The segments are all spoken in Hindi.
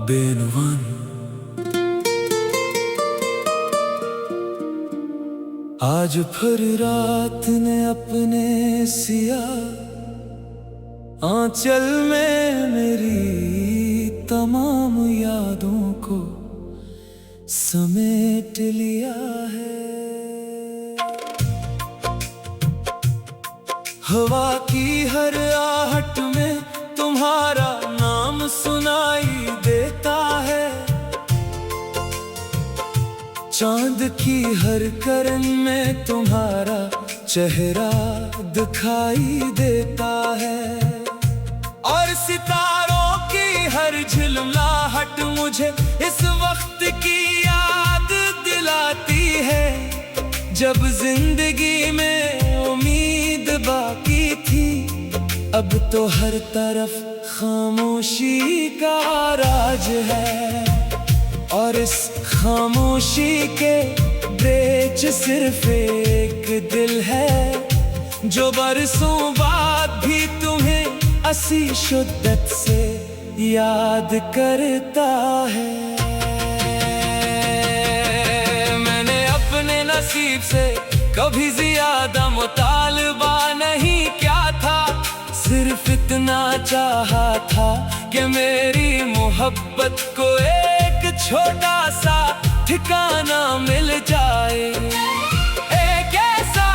बेनवान आज फिर रात ने अपने सिया आंचल में मेरी तमाम यादों को समेट लिया है। हवा की हर आहट में तुम्हारा नाम सुनाई देता है। चांद की हर किरण में तुम्हारा चेहरा दिखाई देता है। और सितारों की हर झिलमिलाहट मुझे इस वक्त की याद दिलाती है, जब जिंदगी में उम्मीद बाकी थी। अब तो हर तरफ खामोशी का राज है, और इस खामोशी के बीच सिर्फ एक दिल है, जो बरसों बाद भी तुम्हें असी शिद्दत से याद करता है। मैंने अपने नसीब से कभी ज्यादा मुतालबा नहीं किया था, सिर्फ इतना चाहा था कि मेरी मोहब्बत को एक छोटा सा ठिकाना मिल जाए। एक ऐसा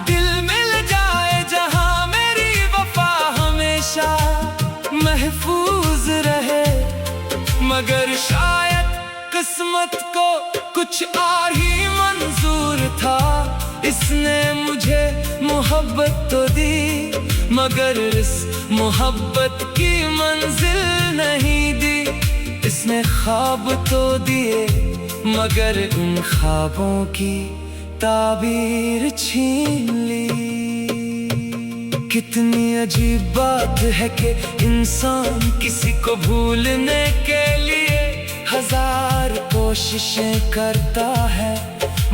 दिल मिल जाए जहां मेरी वफा हमेशा महफूज रहे। मगर शायद किस्मत को कुछ और ही मंजूर था। इसने मुझे मोहब्बत तो दी, मगर इस मोहब्बत की मंजिल नहीं दी। इसने ख्वाब तो दिए, मगर उन ख्वाबों की ताबीर छीन ली। कितनी अजीब बात है कि इंसान किसी को भूलने के लिए हजार कोशिशें करता है,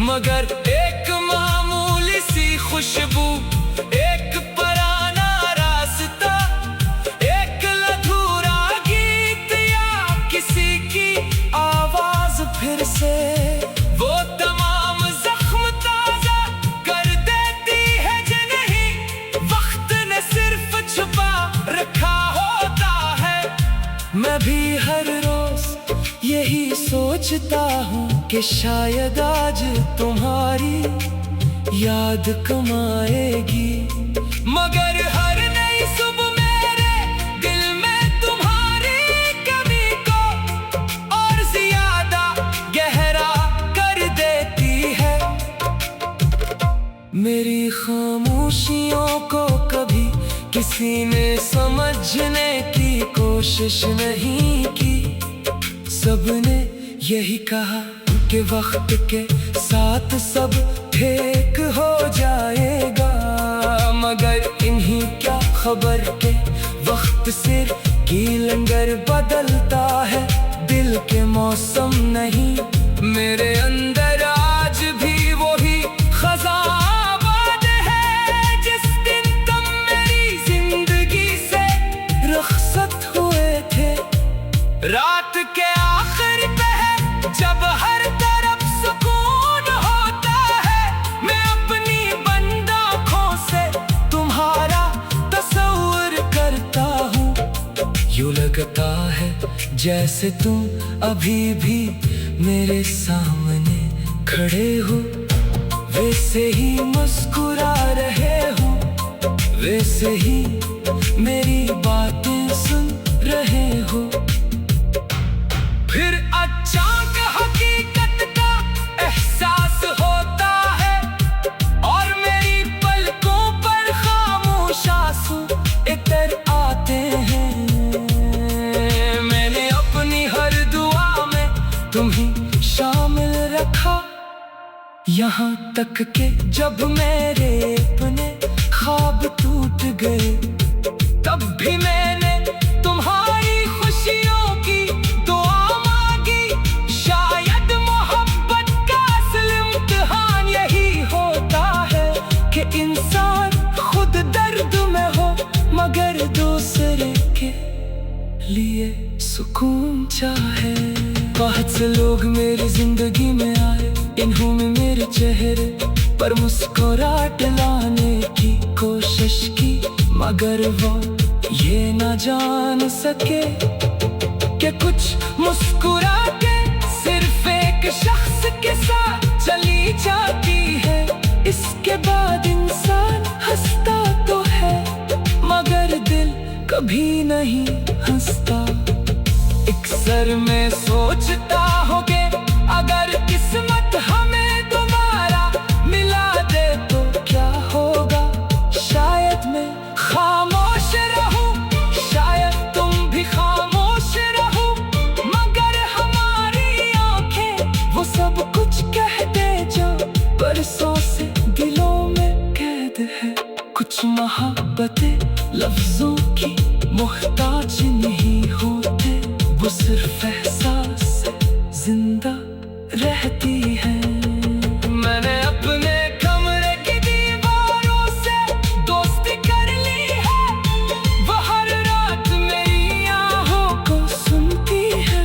मगर एक मामूली सी खुशबू, एक पुराना रास्ता, एक अधूरा गीत या किसी की आवाज फिर से वो तमाम जख्म ताजा कर देती है। जिन्हें वक्त ने सिर्फ छुपा रखा होता है। मैं भी हर रोज यही सोचता हूँ कि शायद आज तुम्हारी याद कमाएगी, मगर हर नई सुबह मेरे दिल में तुम्हारी कमी को और ज्यादा गहरा कर देती है। मेरी खामोशियों को कभी किसी ने समझने की कोशिश नहीं की। सबने यही कहा कि वक्त के साथ सब ठीक हो जाएगा, मगर इन्हीं क्या खबर के वक्त सिर की लंगर बदलता है। दिल के मौसम नहीं, मेरे अंदर आज भी वही खजाबाद है। जिस दिन तुम मेरी जिंदगी से रुखसत हुए थे, रात के आखिर पहर जब हर तरफ सुकून होता है, मैं अपनी बंद आँखों से तुम्हारा तस्वीर करता हूँ। यूं लगता है जैसे तुम अभी भी मेरे सामने खड़े हो, वैसे ही मुस्कुरा रहे हो, वैसे ही मेरी बातें सुन रहे हो। फिर अचानक हकीकत का एहसास होता है, और मेरी पलकों पर खामोश आंसू इतर आते हैं। मैंने अपनी हर दुआ में तुम्हें शामिल रखा, यहाँ तक के जब मेरे अपने ख्वाब टूट गए, तब भी मैंने तुम्हारी खुशियों की दुआ मांगी। शायद मोहब्बत का लिए सुकून चाहे। बहुत से लोग मेरी जिंदगी में आए, इन्हों में मेरे चेहरे पर मुस्कुराहट लाने की कोशिश की, मगर वो ये ना जान सके कि कुछ मुस्कुरा के सिर्फ एक शख्स के साथ चली जाती है। इसके बाद इंसान हंसता तो है, मगर दिल कभी नहीं हंसता। अक्सर मैं सोचता हूँ कि अगर किस्मत हमें दोबारा मिला दे तो क्या होगा। शायद मैं खामोश रहूं, शायद तुम भी खामोश रहो, मगर हमारी आंखें वो सब कुछ कह दे जो बरसों से दिलों में कैद है। कुछ मोहब्बतें लफ्जों की मोहताज नहीं होते, वो सिर्फ एहसास से जिंदा रहती है। मैंने अपने कमरे की दीवारों से दोस्ती कर ली है, वो हर रात मेरी आहों को सुनती है,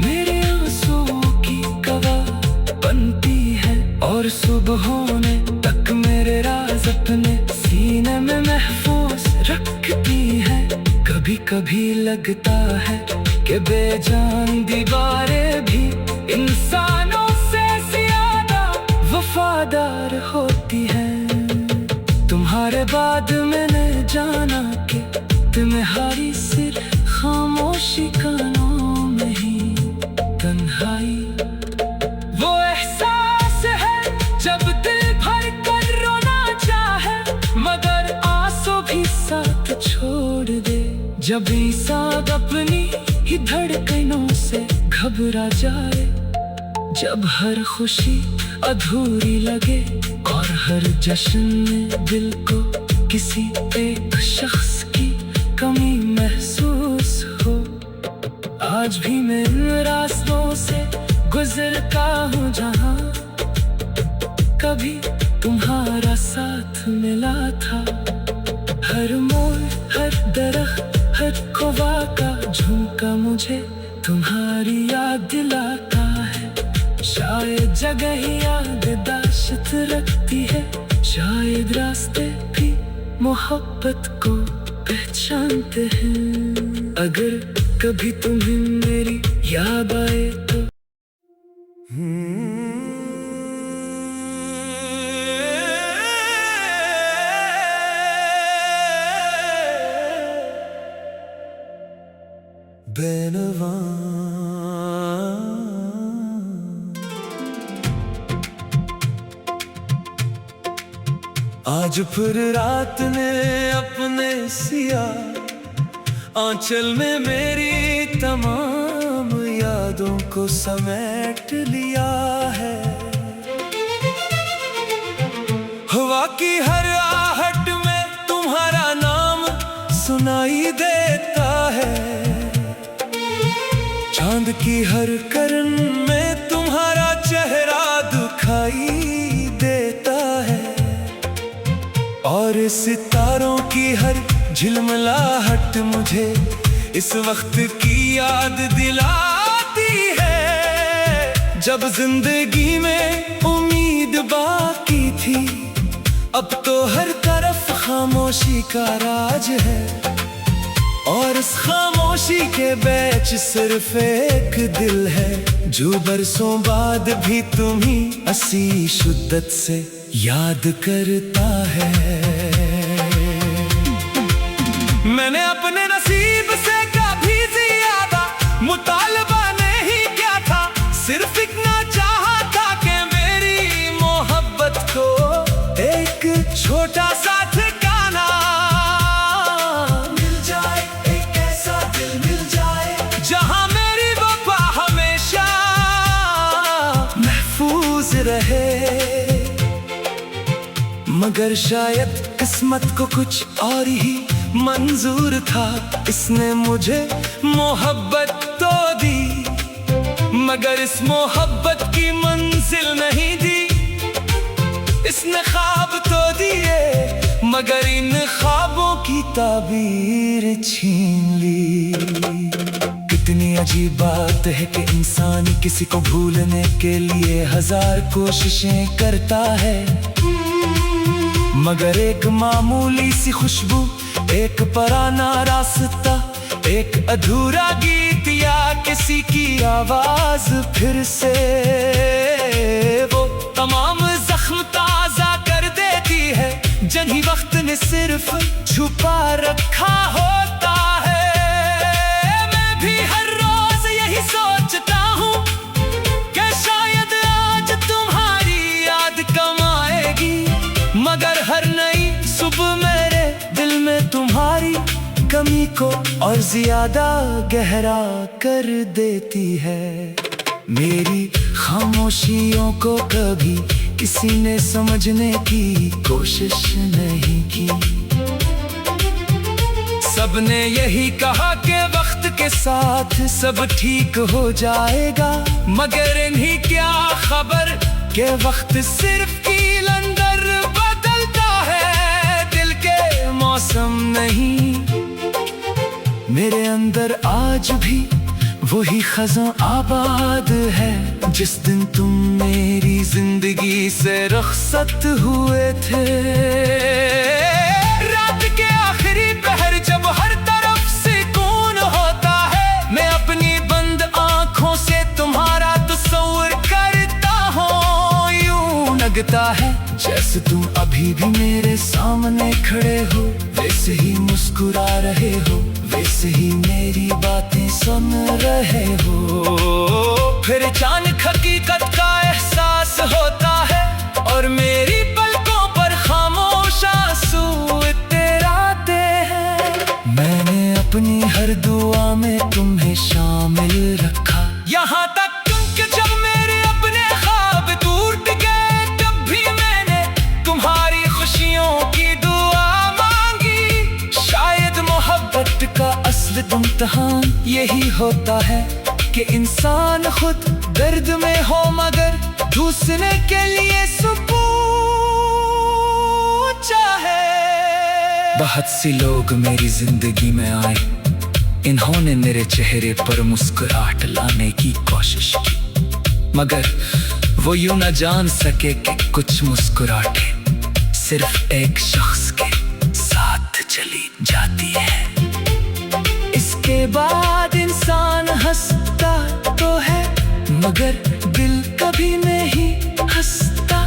मेरे आंसुओं की गवाह बनती है, और सुबह होने तक मेरे राज अपने सीने में महफूज रखती है। कभी कभी लगता है कि बेजान दीवारें भी इंसानों से ज्यादा वफादार होती हैं। तुम्हारे बाद मैंने जाना कि तुम्हारी सिर्फ खामोशी का नाम नहीं, तन्हाई वो एहसास है जब दिल भर कर रोना चाहे, मगर आंसू भी साथ छोड़ दे। जब इंसान अपनी ही धड़कनों से घबरा जाए, जब हर खुशी अधूरी लगे और हर जश्न में दिल को किसी एक शख्स की कमी महसूस हो। आज भी मैं इन रास्तों से गुजरता हूँ जहाँ कभी तुम्हारा साथ मिला था। हर मोड़, हर दरख्त, हर कौवा का झुमका मुझे तुम्हारी याद दिलाता है। शायद जगह ही याददाश्त रखती है, शायद रास्ते भी मोहब्बत को पहचानते हैं। अगर कभी तुम्हें मेरी याद आए तो बेनवा आज फिर रात ने अपने सिया आंचल में मेरी तमाम यादों को समेट लिया है। हवा की हर आहट में तुम्हारा नाम सुनाई देता है, चांद की हर किरण में तुम्हारा चेहरा दिखाई देता है, और सितारों की हर झिलमिलाहट मुझे इस वक्त की याद दिलाती है। जब जिंदगी में उम्मीद बाकी थी, अब तो हर तरफ खामोशी का राज है, और इस खामोशी के बीच सिर्फ एक दिल है जो बरसों बाद भी तुम्ही हंसी शिद्दत से याद करता है। मैंने अपने नसीब से कभी ज्यादा मुतालबा नहीं किया था, सिर्फ इतना चाहा था कि मेरी मोहब्बत को एक छोटा सा ठिकाना मिल जाए, एक ऐसा दिल मिल जाए जहां मेरी वफा हमेशा महफूज रहे। मगर शायद किस्मत को कुछ और ही मंजूर था, इसने मुझे मोहब्बत तो दी, मगर इस मोहब्बत की मंजिल नहीं दी। इसने ख्वाब तो दिए मगर इन ख्वाबों की ताबीर छीन ली। कितनी अजीब बात है कि इंसान किसी को भूलने के लिए हजार कोशिशें करता है, मगर एक मामूली सी खुशबू, एक पुराना रास्ता, एक अधूरा गीत या किसी की आवाज फिर से वो तमाम जख्म ताजा कर देती है, जिन्हीं वक्त ने सिर्फ छुपा रखा होता है। मैं भी हर रोज यही सोचता हूँ कि शायद आज तुम्हारी याद कम आएगी, मगर हर नई सुबह मेरे दिल में तुम्हारी कमी को और ज्यादा गहरा कर देती है। मेरी खामोशियों को कभी किसी ने समझने की कोशिश नहीं की। सबने यही कहा कि वक्त के साथ सब ठीक हो जाएगा, मगर इन्हीं क्या खबर कि वक्त सिर्फ कील अंदर बदलता है, दिल के मौसम नहीं। मेरे अंदर आज भी वही खज़ां आबाद है, जिस दिन तुम मेरी जिंदगी से रुखसत हुए थे। रात के आखिरी पहर जब हर तरफ सुकून होता है, मैं अपनी बंद आंखों से तुम्हारा तस्वीर करता हूँ। यूं लगता है जैसे तुम अभी भी मेरे सामने खड़े हो, वैसे ही मुस्कुरा रहे हो, वैसे ही मेरी बातें सुन रहे हो। फिर अचानक हकीकत का एहसास होता है और मेरी पलकों पर खामोश आंसू इतराते हैं। मैंने अपनी हर दुआ में तुम्हें शामिल रखा, यहाँ तक कि जब मेरे अपने ख्वाब टूट गए, तब भी मैंने तुम्हारी खुशियों की दुआ मांगी। शायद मोहब्बत का असली इम्तिहान यही होता है कि इंसान खुद दर्द में हो, मगर दूसरे के लिए सुकून चाहे। बहुत से लोग मेरी जिंदगी में आए, इन्होंने मेरे चेहरे पर मुस्कुराहट लाने की कोशिश की, मगर वो यूं न जान सके कि कुछ मुस्कुराहटें सिर्फ एक शख्स के साथ चली जाती है। इसके बाद इंसान हंसता तो है, मगर दिल कभी नहीं हंसता।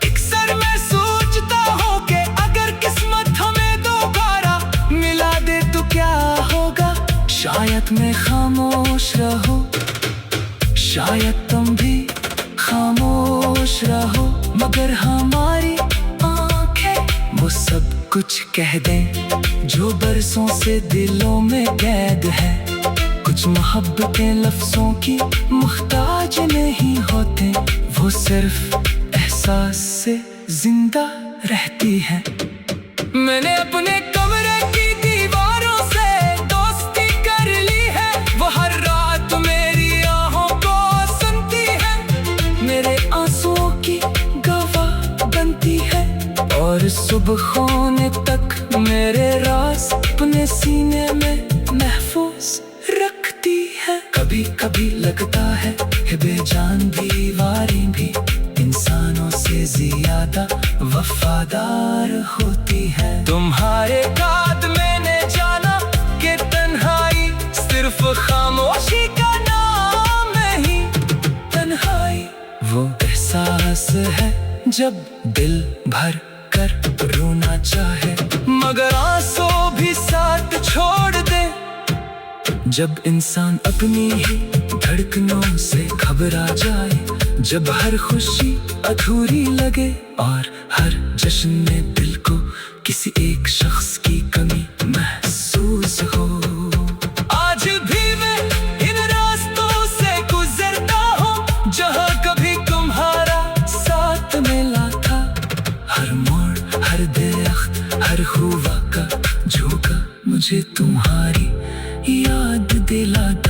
अक्सर मैं सोचता हूँ कि अगर किस्मत हमें दोबारा मिला दे तो क्या होगा। शायद मैं खामोश रहूं, शायद तुम भी खामोश रहो, मगर हमारी आंखें वो सब कुछ कह दें जो बरसों से दिलों में कैद है। कुछ मोहब्बतें लफ्जों की मुख्ताज नहीं होते, वो सिर्फ एहसास से जिंदा रहती है। मैंने अपने कमरे की दीवारों से दोस्ती कर ली है, वो हर रात मेरी आहों को सुनती है, मेरे आंसुओं की गवाह बनती है, और सुबह होने तक मेरे राज अपने सीने में महफूज रखती है। कभी कभी लगता है कि बेजान दीवारें भी इंसानों से ज्यादा वफादार होती है। तुम्हारे बाद मैंने जाना कि तन्हाई सिर्फ खामोशी का नाम नहीं। तन्हाई वो एहसास है जब दिल भर कर रोना चाहे, मगर आंसू भी साथ छोड़ दे। जब इंसान अपनी ही धड़कनों से घबरा जाए, जब हर खुशी अधूरी लगे और हर जश्न में दिल को किसी एक शख्स की कमी महसूस हो। आज भी मैं इन रास्तों से गुजरता हूँ जहाँ कभी तुम्हारा साथ मिला था। हर मोड़, हर दरख्त, हर हुआ का झोंका मुझे तुम्हारी याद दिलाता